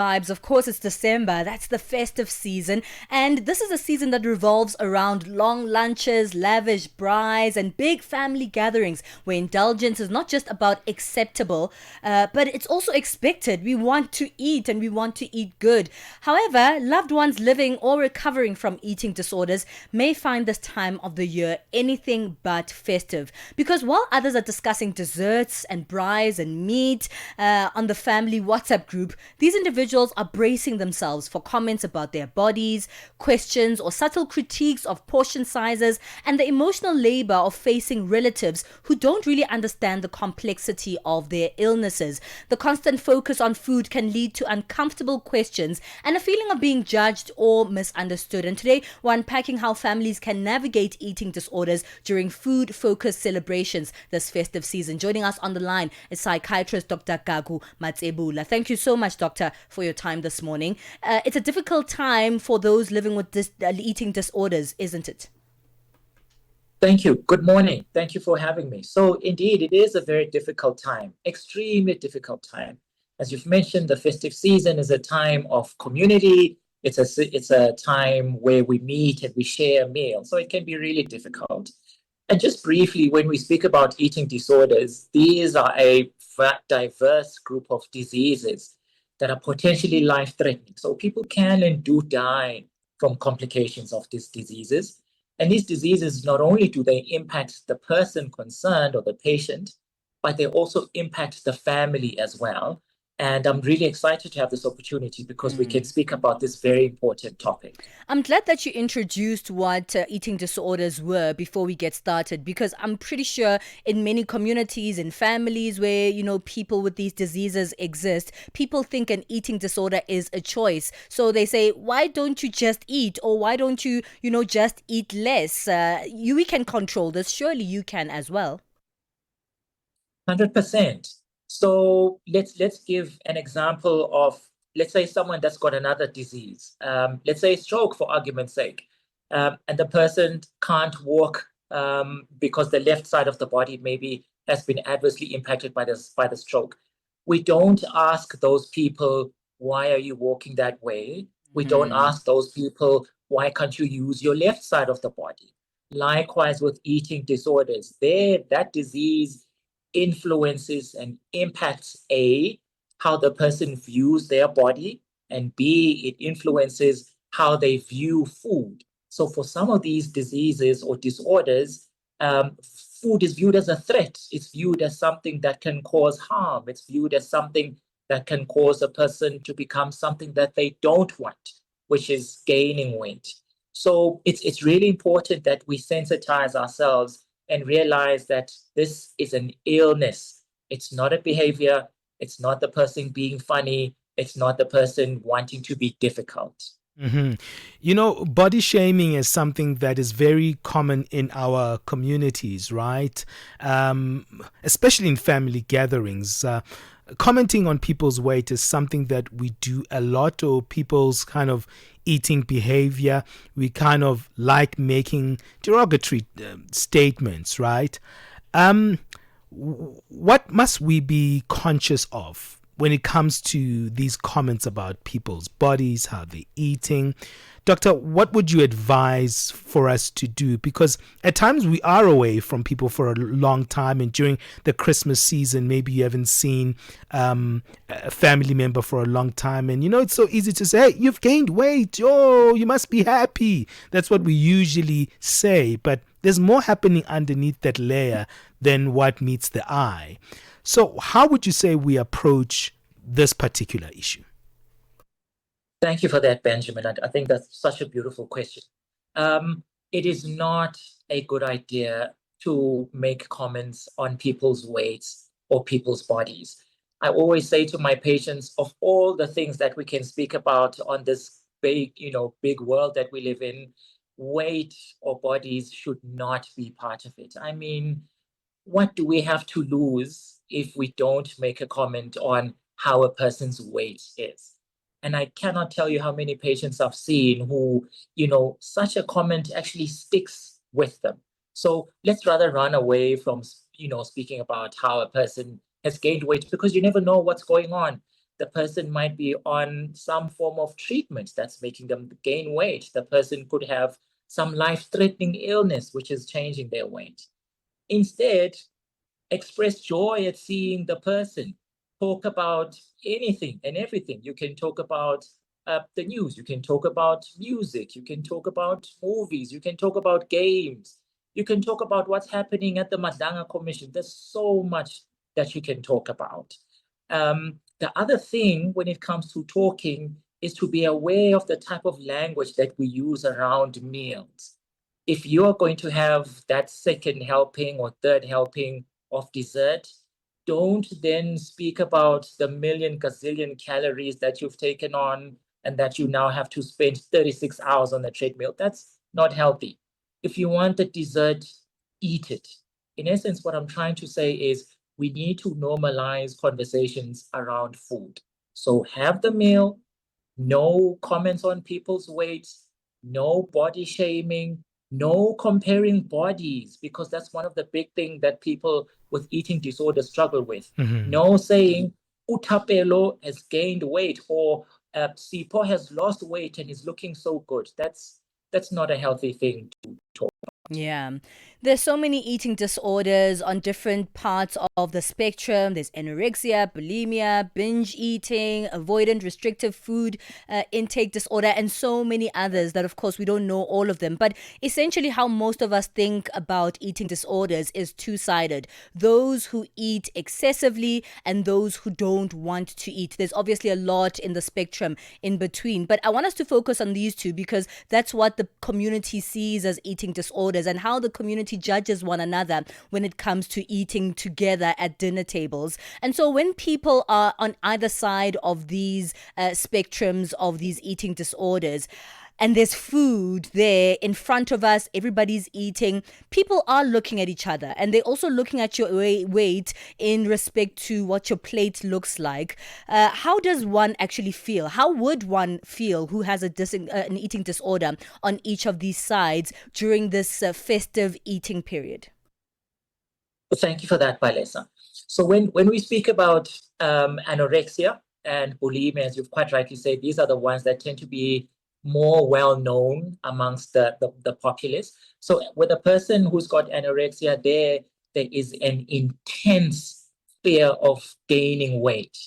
Vibes. Of course, it's December. That's the festive season. And this is a season that revolves around long lunches, lavish braais, and big family gatherings where indulgence is not just about acceptable, but it's also expected. We want to eat and we want to eat good. However, loved ones living or recovering from eating disorders may find this time of the year anything but festive. Because while others are discussing desserts and braais and meat on the family WhatsApp group, these individuals are bracing themselves for comments about their bodies, questions or subtle critiques of portion sizes, and the emotional labor of facing relatives who don't really understand the complexity of their illnesses. The constant focus on food can lead to uncomfortable questions and a feeling of being judged or misunderstood. And today, we're unpacking how families can navigate eating disorders during food focused celebrations this festive season. Joining us on the line is psychiatrist Dr. Gagu Matsebula. Thank you so much, Doctor, for your time this morning. It's a difficult time for those living with eating disorders, isn't it? Thank you. Good morning. Thank you for having me. So indeed, it is a very difficult time, extremely difficult time. As you've mentioned, the festive season is a time of community. It's a time where we meet and we share a meal. So it can be really difficult. And just briefly, when we speak about eating disorders, these are a diverse group of diseases that are potentially life-threatening. So people can and do die from complications of these diseases. And these diseases, not only do they impact the person concerned or the patient, but they also impact the family as well. And I'm really excited to have this opportunity because we can speak about this very important topic. I'm glad that you introduced what eating disorders were before we get started, because I'm pretty sure in many communities and families where, people with these diseases exist, people think an eating disorder is a choice. So they say, why don't you just eat? Or why don't you, just eat less? We can control this. Surely you can as well. 100%. So let's give an example of, let's say, someone that's got another disease. Let's say stroke, for argument's sake, and the person can't walk because the left side of the body maybe has been adversely impacted by the stroke. We don't ask those people, why are you walking that way? We don't ask those people, why can't you use your left side of the body? Likewise with eating disorders, that disease influences and impacts A, how the person views their body, and B, it influences how they view food. So for some of these diseases or disorders, food is viewed as a threat. It's viewed as something that can cause harm. It's viewed as something that can cause a person to become something that they don't want, which is gaining weight. So it's really important that we sensitize ourselves and realize that this is an illness. It's not a behavior. It's not the person being funny. It's not the person wanting to be difficult. hmm body shaming is something that is very common in our communities, right? Especially in family gatherings. Commenting on people's weight is something that we do a lot, or people's kind of eating behavior. We kind of like making derogatory statements, right? What must we be conscious of when it comes to these comments about people's bodies, how they're eating? Doctor, what would you advise for us to do? Because at times we are away from people for a long time, and during the Christmas season, maybe you haven't seen a family member for a long time. And, it's so easy to say, hey, you've gained weight. Oh, you must be happy. That's what we usually say. But there's more happening underneath that layer than what meets the eye. So how would you say we approach this particular issue? Thank you for that, Benjamin. I think that's such a beautiful question. It is not a good idea to make comments on people's weights or people's bodies. I always say to my patients, of all the things that we can speak about on this big world that we live in, weight or bodies should not be part of it. I mean, what do we have to lose if we don't make a comment on how a person's weight is? And I cannot tell you how many patients I've seen who, such a comment actually sticks with them. So let's rather run away from, speaking about how a person has gained weight, because you never know what's going on. The person might be on some form of treatment that's making them gain weight. The person could have some life-threatening illness, which is changing their weight. Instead, express joy at seeing the person. Talk about anything and everything. You can talk about the news. You can talk about music. You can talk about movies. You can talk about games. You can talk about what's happening at the Madanga Commission. There's so much that you can talk about. The other thing when it comes to talking is to be aware of the type of language that we use around meals. If you're going to have that second helping or third helping of dessert, don't then speak about the million gazillion calories that you've taken on and that you now have to spend 36 hours on the treadmill. That's not healthy. If you want the dessert, eat it. In essence, what I'm trying to say is we need to normalize conversations around food. So have the meal, no comments on people's weights, no body shaming, no comparing bodies, because that's one of the big things that people with eating disorders struggle with. No saying, Utapelo has gained weight or Sipo has lost weight and is looking so good. That's not a healthy thing to talk. Yeah. There's so many eating disorders on different parts of the spectrum. There's anorexia, bulimia, binge eating, avoidant restrictive food intake disorder, and so many others that, of course, we don't know all of them. But essentially how most of us think about eating disorders is two-sided. Those who eat excessively and those who don't want to eat. There's obviously a lot in the spectrum in between. But I want us to focus on these two because that's what the community sees as eating disorders and how the community judges one another when it comes to eating together at dinner tables. And so when people are on either side of these spectrums of these eating disorders, and there's food there in front of us, everybody's eating, people are looking at each other and they're also looking at your weight in respect to what your plate looks like. How does one actually feel? How would one feel who has an eating disorder on each of these sides during this festive eating period? Thank you for that, Palesa. So when we speak about anorexia and bulimia, as you've quite rightly said, these are the ones that tend to be more well-known amongst the populace. So with a person who's got anorexia, there is an intense fear of gaining weight.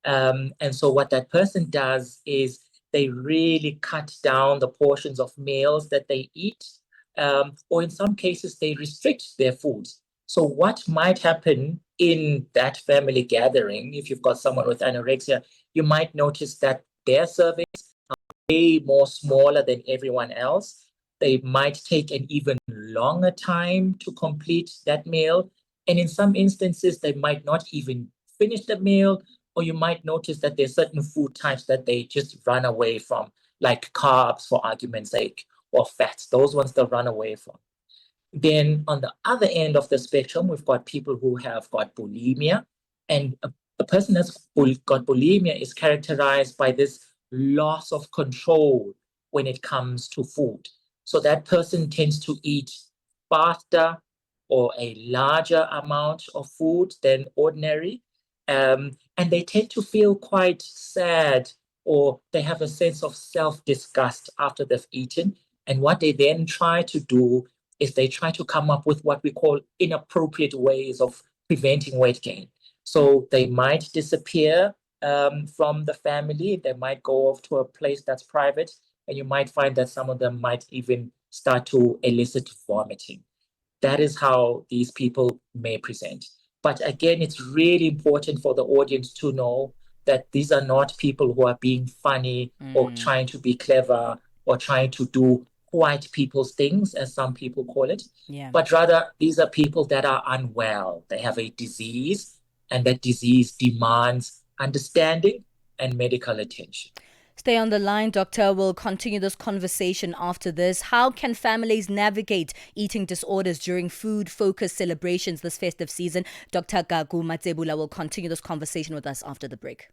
And so what that person does is they really cut down the portions of meals that they eat, or in some cases, they restrict their foods. So what might happen in that family gathering, if you've got someone with anorexia, you might notice that their servings way more smaller than everyone else. They might take an even longer time to complete that meal. And in some instances, they might not even finish the meal, or you might notice that there's certain food types that they just run away from, like carbs, for argument's sake, or fats. Those ones they'll run away from. Then on the other end of the spectrum, we've got people who have got bulimia. And a person that's got bulimia is characterized by this loss of control when it comes to food. So that person tends to eat faster or a larger amount of food than ordinary. And they tend to feel quite sad, or they have a sense of self-disgust after they've eaten. And what they then try to do is they try to come up with what we call inappropriate ways of preventing weight gain. So they might disappear from the family. They might go off to a place that's private, and you might find that some of them might even start to elicit vomiting. That is how these people may present. But again, it's really important for the audience to know that these are not people who are being funny or trying to be clever or trying to do white people's things, as some people call it. Yeah. But rather, these are people that are unwell. They have a disease, and that disease demands understanding and medical attention. Stay on the line, Doctor. We'll continue this conversation after this. How can families navigate eating disorders during food-focused celebrations this festive season? Dr. Gagu Matsebula will continue this conversation with us after the break.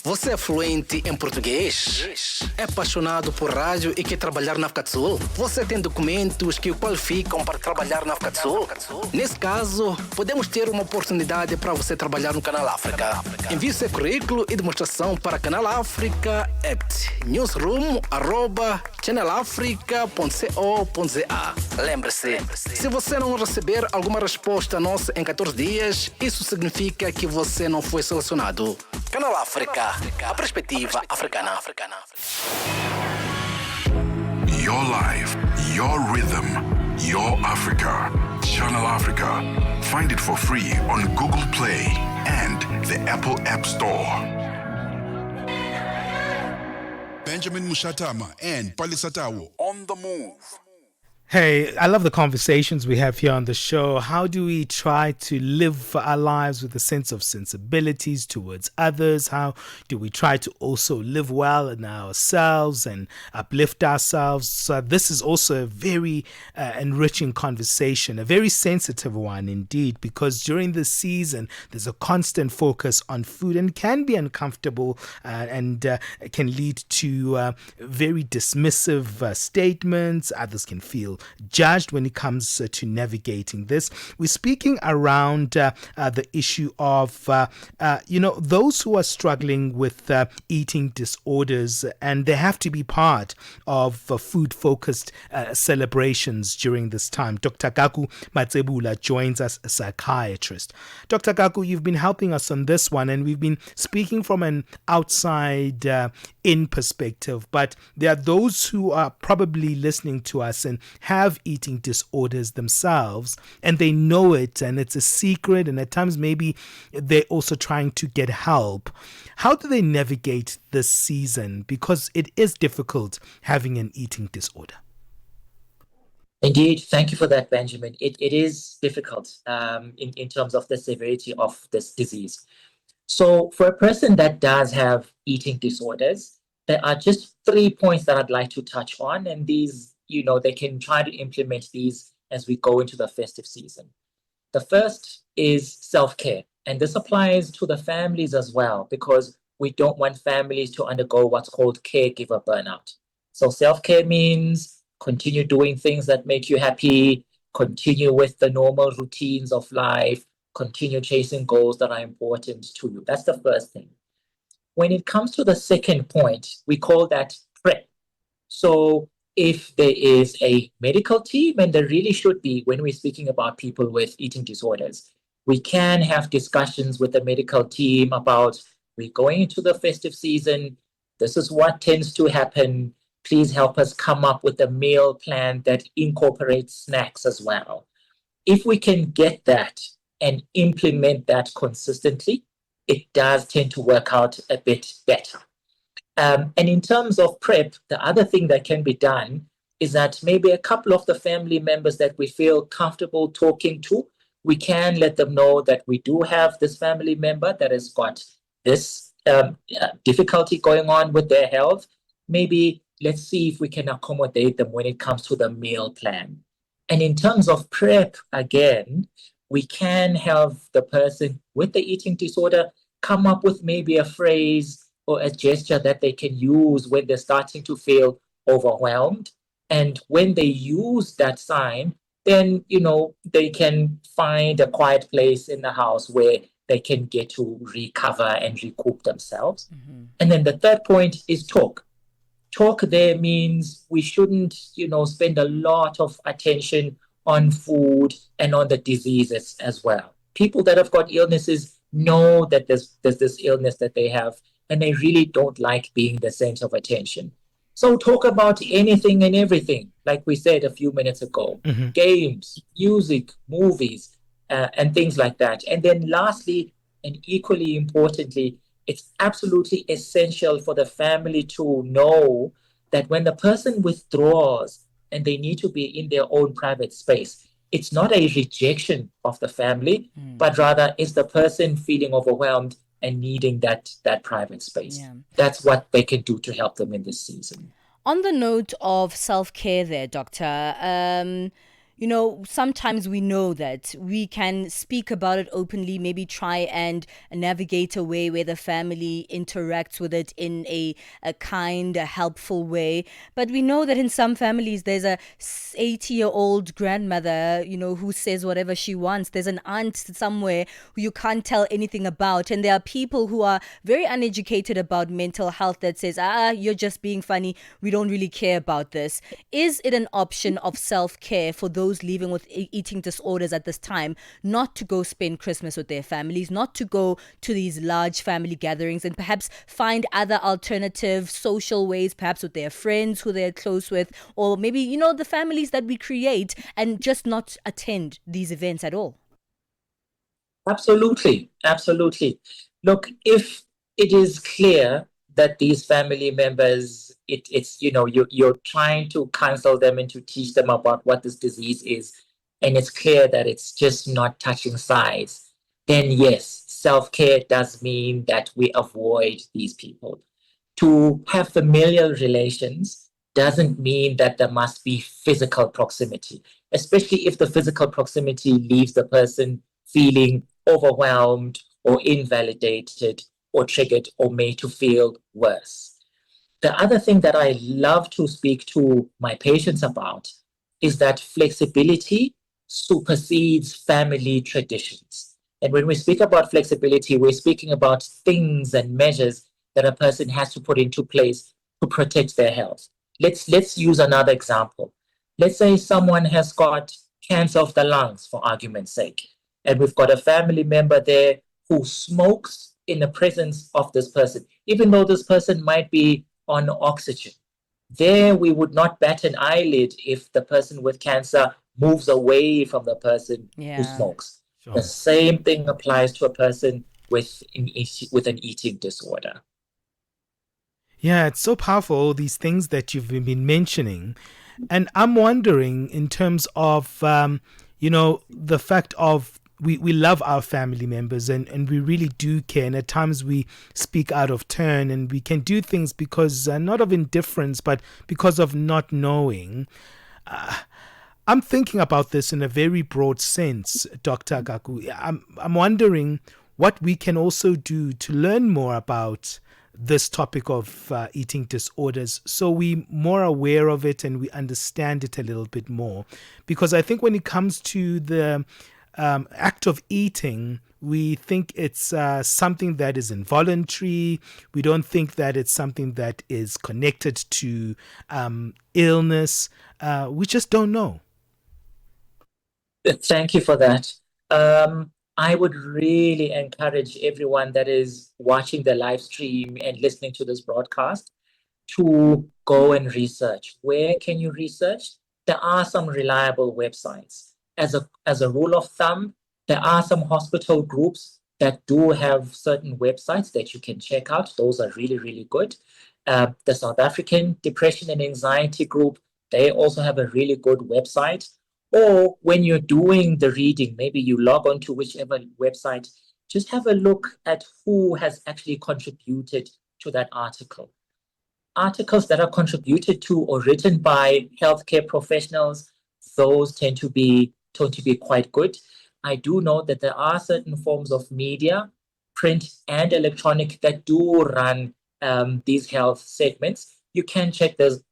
Você é fluente em português? É apaixonado por rádio e quer trabalhar na África do Sul? Você tem documentos que o qualificam para trabalhar na África do Sul? Nesse caso, podemos ter uma oportunidade para você trabalhar no Canal África. Envie seu currículo e demonstração para Canal África at newsroom@channelafrica.co.za. Lembre-se, se você não receber alguma resposta nossa em 14 dias, isso significa que você não foi selecionado. Canal África, a perspectiva africana. Your life, your rhythm, your Africa. Channel Africa. Find it for free on Google Play and the Apple App Store. Benjamin Mushatama and Palisatawo on the move. Hey, I love the conversations we have here on the show. How do we try to live our lives with a sense of sensibilities towards others? How do we try to also live well in ourselves and uplift ourselves? So this is also a very enriching conversation, a very sensitive one indeed, because during this season, there's a constant focus on food and can be uncomfortable and can lead to very dismissive statements. Others can feel judged when it comes to navigating this. We're speaking around the issue of, those who are struggling with eating disorders, and they have to be part of food-focused celebrations during this time. Dr. Gagu Matsebula joins us, a psychiatrist. Dr. Gagu, you've been helping us on this one, and we've been speaking from an outside-in perspective, but there are those who are probably listening to us and have eating disorders themselves, and they know it, and it's a secret, and at times maybe they're also trying to get help. How do they navigate this season? Because it is difficult having an eating disorder. Indeed, thank you for that, Benjamin. It is difficult in terms of the severity of this disease. So for a person that does have eating disorders, there are just 3 points that I'd like to touch on, and these, they can try to implement these as we go into the festive season. The first is self-care, and this applies to the families as well, because we don't want families to undergo what's called caregiver burnout. So self-care means continue doing things that make you happy, continue with the normal routines of life, continue chasing goals that are important to you. That's the first thing. When it comes to the second point, we call that PrEP. So if there is a medical team, and there really should be when we're speaking about people with eating disorders, we can have discussions with the medical team about, we're going into the festive season, this is what tends to happen, please help us come up with a meal plan that incorporates snacks as well. If we can get that and implement that consistently, it does tend to work out a bit better. And in terms of PrEP, the other thing that can be done is that maybe a couple of the family members that we feel comfortable talking to, we can let them know that we do have this family member that has got this difficulty going on with their health. Maybe let's see if we can accommodate them when it comes to the meal plan. And in terms of PrEP, again, we can have the person with the eating disorder come up with maybe a phrase or a gesture that they can use when they're starting to feel overwhelmed. And when they use that sign, then, they can find a quiet place in the house where they can get to recover and recoup themselves. Mm-hmm. And then the third point is talk. Talk there means we shouldn't, spend a lot of attention on food and on the diseases as well. People that have got illnesses know that there's this illness that they have, and they really don't like being the center of attention. So talk about anything and everything, like we said a few minutes ago, mm-hmm. Games, music, movies, and things like that. And then lastly, and equally importantly, it's absolutely essential for the family to know that when the person withdraws and they need to be in their own private space, it's not a rejection of the family, but rather it's the person feeling overwhelmed and needing that private space. Yeah. That's what they can do to help them in this season. On the note of self-care there, Doctor, sometimes we know that we can speak about it openly, maybe try and navigate a way where the family interacts with it in a kind, a helpful way. But we know that in some families, there's a 80-year-old grandmother, who says whatever she wants. There's an aunt somewhere who you can't tell anything about. And there are people who are very uneducated about mental health that says, you're just being funny. We don't really care about this. Is it an option of self-care for those living with eating disorders at this time, not to go spend Christmas with their families, not to go to these large family gatherings, and perhaps find other alternative social ways, perhaps with their friends who they're close with, or maybe, the families that we create, and just not attend these events at all? Absolutely. Absolutely. Look, if it is clear that these family members, you're trying to counsel them and to teach them about what this disease is, and it's clear that it's just not touching sides, then yes, self-care does mean that we avoid these people. To have familial relations doesn't mean that there must be physical proximity, especially if the physical proximity leaves the person feeling overwhelmed or invalidated or triggered or made to feel worse. The other thing that I love to speak to my patients about is that flexibility supersedes family traditions. And when we speak about flexibility, we're speaking about things and measures that a person has to put into place to protect their health. Let's use another example. Let's say someone has got cancer of the lungs, for argument's sake, and we've got a family member there who smokes in the presence of this person, even though this person might be on oxygen. There, we would not bat an eyelid if the person with cancer moves away from the person who smokes. Sure. The same thing applies to a person with an eating disorder. Yeah, it's so powerful, all these things that you've been mentioning. And I'm wondering, in terms of, the fact of we love our family members and we really do care. And at times we speak out of turn and we can do things because not of indifference, but because of not knowing. I'm thinking about this in a very broad sense, Dr. Gagu. I'm wondering what we can also do to learn more about this topic of eating disorders, so we're more aware of it and we understand it a little bit more. Because I think when it comes to the act of eating, we think it's something that is involuntary. We don't think that it's something that is connected to illness. We just don't know. Thank you for that. I would really encourage everyone that is watching the live stream and listening to this broadcast to go and research. Where can you research? There are some reliable websites. As a rule of thumb, there are some hospital groups that do have certain websites that you can check out. Those are really, really good. The South African Depression and Anxiety Group, they also have a really good website. Or when you're doing the reading, maybe you log on to whichever website, just have a look at who has actually contributed to that article. Articles that are contributed to or written by healthcare professionals, those tend to be quite good. I do know that there are certain forms of media, print and electronic, that do run these health segments. You can check those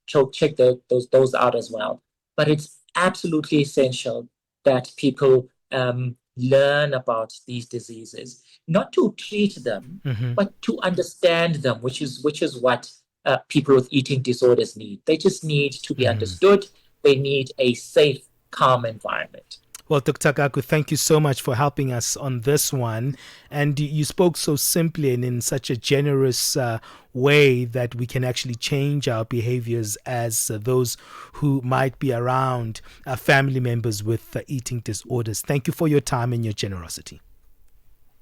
out as well. But it's absolutely essential that people learn about these diseases, not to treat them, but to understand them, which is what people with eating disorders need. They just need to be understood. They need a safe, calm environment. Well, Dr. Gagu, thank you so much for helping us on this one. And you spoke so simply and in such a generous way that we can actually change our behaviors as those who might be around family members with eating disorders. Thank you for your time and your generosity.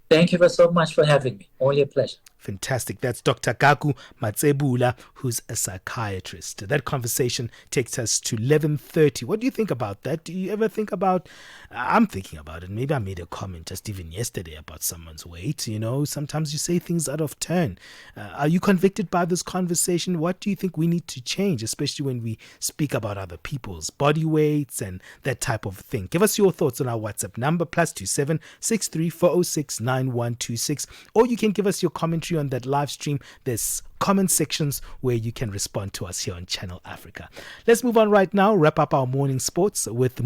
Thank you so much for having me. Only a pleasure. Fantastic. That's Dr. Gagu Matsebula, who's a psychiatrist. That conversation takes us to 11:30. What do you think about that? Do you ever think about, I'm thinking about it. Maybe I made a comment just even yesterday about someone's weight. You know, sometimes you say things out of turn. Are you convicted by this conversation? What do you think we need to change, especially when we speak about other people's body weights and that type of thing? Give us your thoughts on our WhatsApp number, +27 63 406 9126. Or you can give us your commentary on that live stream. There's comment sections where you can respond to us here on Channel Africa. Let's move on right now, wrap up our morning sports with